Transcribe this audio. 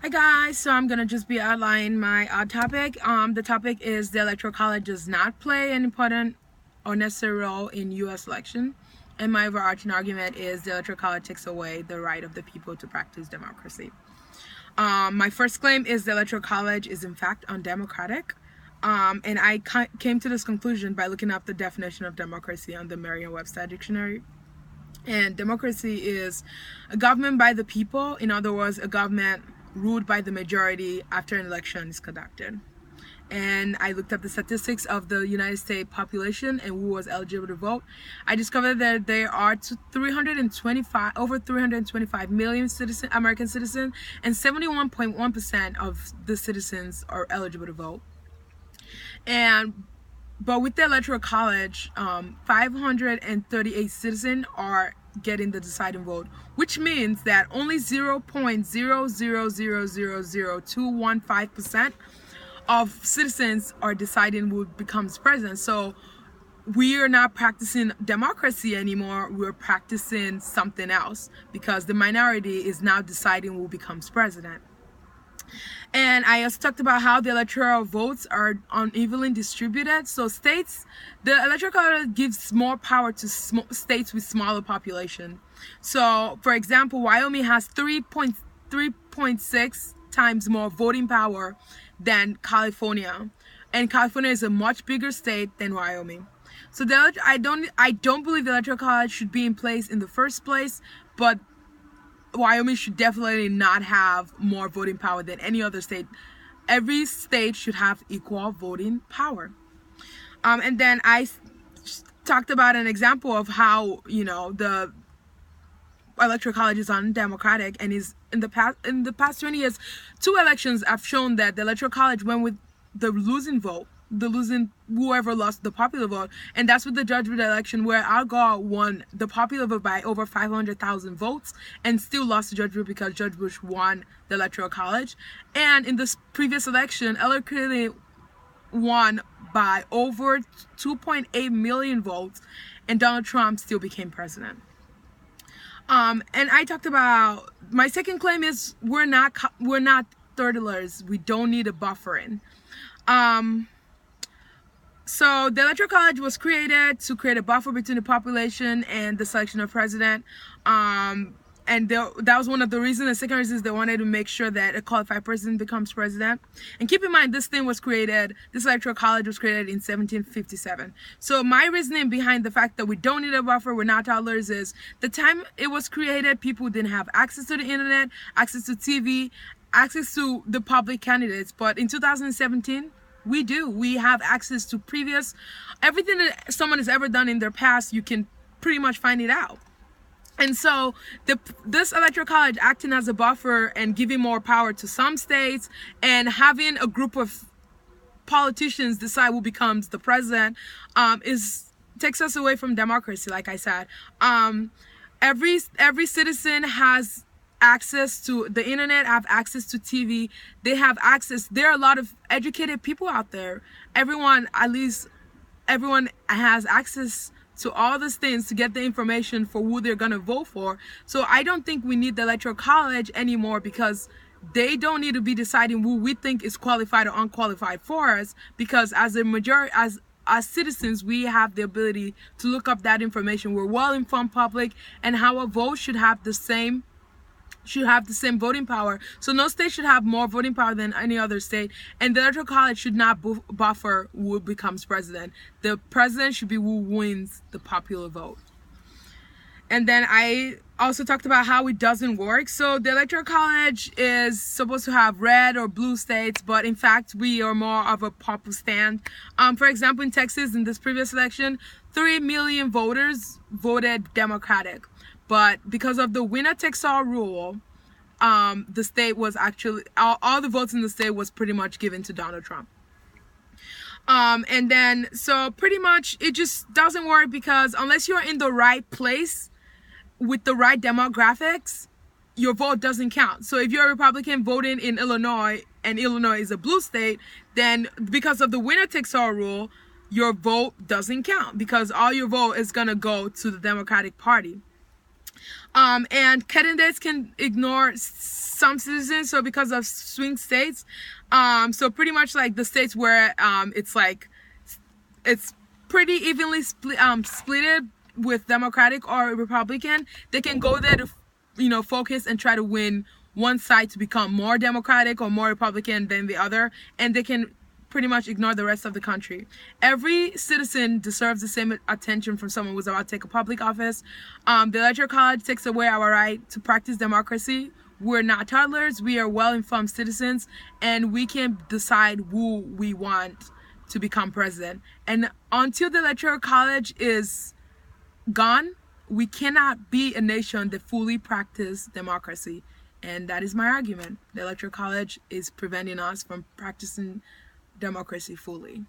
Hi guys, so I'm gonna just be outlining my topic. The topic is the Electoral College does not play an important or necessary role in U.S. election, and my overarching argument is the Electoral College takes away the right of the people to practice democracy. My first claim is the Electoral College is in fact undemocratic, and I came to this conclusion by looking up the definition of democracy on the Merriam-Webster dictionary. And democracy is a government by the people, in other words, a government ruled by the majority after an election is conducted. And I looked up the statistics of the United States population and who was eligible to vote. I discovered that there are over 325 million American citizens, and 71.1% of the citizens are eligible to vote. But with the Electoral College, 538 citizens are getting the deciding vote, which means that only 0.000000215% of citizens are deciding who becomes president. So we are not practicing democracy anymore. We're practicing something else because the minority is now deciding who becomes president. And I also talked about how the electoral votes are unevenly distributed. So the electoral college gives more power to states with smaller population. So, for example, Wyoming has 3.6 times more voting power than California, and California is a much bigger state than Wyoming. So I don't believe the electoral college should be in place in the first place, but Wyoming should definitely not have more voting power than any other state. Every state should have equal voting power. And then I talked about an example of how, the electoral college is undemocratic and is in the past 20 years, 2 elections have shown that the electoral college went with the losing vote. Whoever lost the popular vote, and that's with the Judge Bush election, where Al Gore won the popular vote by over 500,000 votes and still lost to Judge Bush because Judge Bush won the Electoral College. And in this previous election, Hillary Clinton won by over 2.8 million votes, and Donald Trump still became president. And I talked about my second claim is we're not thirdlers. We don't need a buffering. So the Electoral College was created to create a buffer between the population and the selection of president. And that was one of the reasons. The second reason is they wanted to make sure that a qualified person becomes president. And keep in mind, this Electoral College was created in 1757. So my reasoning behind the fact that we don't need a buffer, we're not toddlers, is the time it was created, people didn't have access to the internet, access to TV, access to the public candidates. But in 2017, we do. We have access to everything that someone has ever done in their past. You can pretty much find it out. And so this Electoral College acting as a buffer and giving more power to some states and having a group of politicians decide who becomes the president takes us away from democracy. Like I said, every citizen has access to the internet, have access to TV. They have access. There are a lot of educated people out there. Everyone has access to all these things to get the information for who they're going to vote for. So I don't think we need the Electoral College anymore, because they don't need to be deciding who we think is qualified or unqualified for us, because as citizens, we have the ability to look up that information. We're well-informed public, and how a vote should have the same voting power. So no state should have more voting power than any other state, and the Electoral College should not buffer who becomes president. The president should be who wins the popular vote. And then I also talked about how it doesn't work. So the Electoral College is supposed to have red or blue states, but in fact we are more of a purple stand. For example, in Texas, in this previous election, 3 million voters voted Democratic. But because of the winner-takes-all rule, the state was actually, all the votes in the state was pretty much given to Donald Trump. And then, so pretty much it just doesn't work, because unless you're in the right place with the right demographics, your vote doesn't count. So if you're a Republican voting in Illinois, and Illinois is a blue state, then because of the winner-takes-all rule, your vote doesn't count, because all your vote is going to go to the Democratic Party. And candidates can ignore some citizens. So because of swing states, so pretty much like the states where it's pretty evenly splitted with Democratic or Republican, they can go there to focus and try to win one side to become more Democratic or more Republican than the other, and they can pretty much ignore the rest of the country. Every citizen deserves the same attention from someone who's about to take a public office. The Electoral College takes away our right to practice democracy. We're not toddlers. We are well-informed citizens, and we can decide who we want to become president. And until the Electoral College is gone, we cannot be a nation that fully practice democracy. And that is my argument. The Electoral College is preventing us from practicing democracy fully.